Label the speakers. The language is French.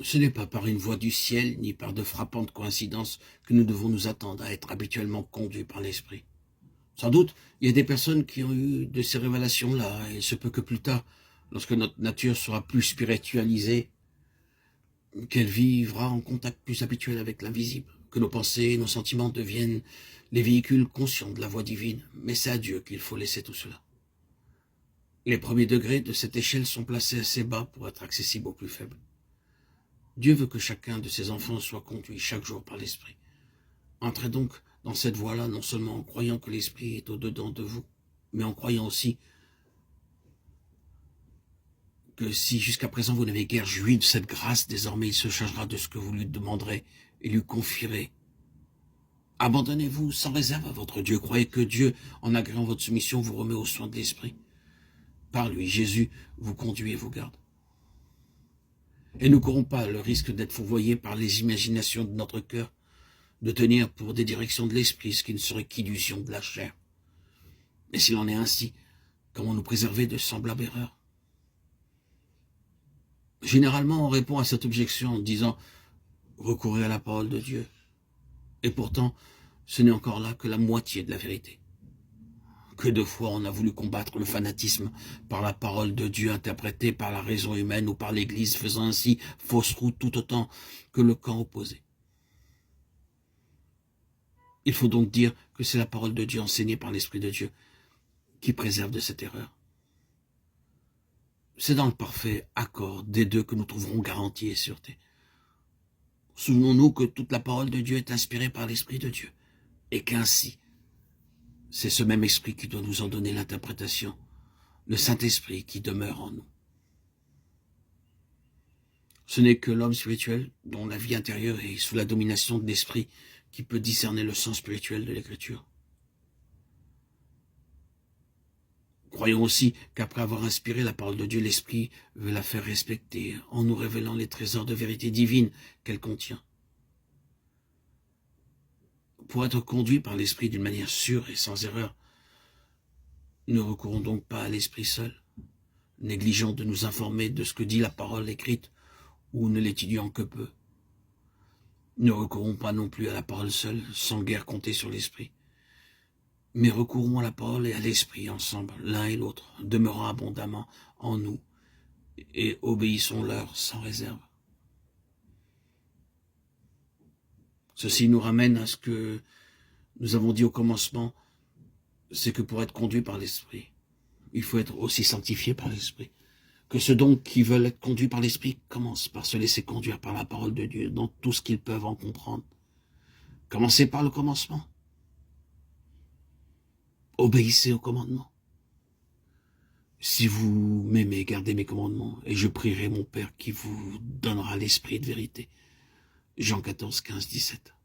Speaker 1: Ce n'est pas par une voix du ciel, ni par de frappantes coïncidences que nous devons nous attendre à être habituellement conduits par l'Esprit. Sans doute, il y a des personnes qui ont eu de ces révélations-là, et il se peut que plus tard, lorsque notre nature sera plus spiritualisée, qu'elle vivra en contact plus habituel avec l'invisible, que nos pensées et nos sentiments deviennent les véhicules conscients de la voix divine, mais c'est à Dieu qu'il faut laisser tout cela. Les premiers degrés de cette échelle sont placés assez bas pour être accessibles aux plus faibles. Dieu veut que chacun de ses enfants soit conduit chaque jour par l'Esprit. Entrez donc dans cette voie-là, non seulement en croyant que l'Esprit est au-dedans de vous, mais en croyant aussi que si jusqu'à présent vous n'avez guère joui de cette grâce, désormais il se chargera de ce que vous lui demanderez et lui confierez. Abandonnez-vous sans réserve à votre Dieu. Croyez que Dieu, en agréant votre soumission, vous remet aux soins de l'Esprit. Par lui, Jésus vous conduit et vous garde. Et ne courons pas le risque d'être fourvoyés par les imaginations de notre cœur, de tenir pour des directions de l'Esprit ce qui ne serait qu'illusion de la chair. Mais s'il en est ainsi, comment nous préserver de semblables erreurs? Généralement, on répond à cette objection en disant « recourez à la parole de Dieu ». Et pourtant, ce n'est encore là que la moitié de la vérité. Que de fois on a voulu combattre le fanatisme par la parole de Dieu interprétée par la raison humaine ou par l'Église, faisant ainsi fausse route tout autant que le camp opposé. Il faut donc dire que c'est la parole de Dieu enseignée par l'Esprit de Dieu qui préserve de cette erreur. C'est dans le parfait accord des deux que nous trouverons garantie et sûreté. Souvenons-nous que toute la parole de Dieu est inspirée par l'Esprit de Dieu, et qu'ainsi, c'est ce même Esprit qui doit nous en donner l'interprétation, le Saint-Esprit qui demeure en nous. Ce n'est que l'homme spirituel, dont la vie intérieure est sous la domination de l'Esprit, qui peut discerner le sens spirituel de l'Écriture. Croyons aussi qu'après avoir inspiré la parole de Dieu, l'Esprit veut la faire respecter en nous révélant les trésors de vérité divine qu'elle contient. Pour être conduit par l'Esprit d'une manière sûre et sans erreur, ne recourons donc pas à l'Esprit seul, négligeant de nous informer de ce que dit la parole écrite ou ne l'étudiant que peu. Ne recourons pas non plus à la parole seule, sans guère compter sur l'Esprit. Mais recourons à la parole et à l'Esprit ensemble, l'un et l'autre, demeurant abondamment en nous, et obéissons-leur sans réserve. Ceci nous ramène à ce que nous avons dit au commencement, c'est que pour être conduit par l'Esprit, il faut être aussi sanctifié par l'Esprit. Que ceux donc qui veulent être conduits par l'Esprit commencent par se laisser conduire par la parole de Dieu, dans tout ce qu'ils peuvent en comprendre. Commencez par le commencement. Obéissez aux commandements. Si vous m'aimez, gardez mes commandements, et je prierai mon Père qui vous donnera l'esprit de vérité. Jean 14, 15, 17.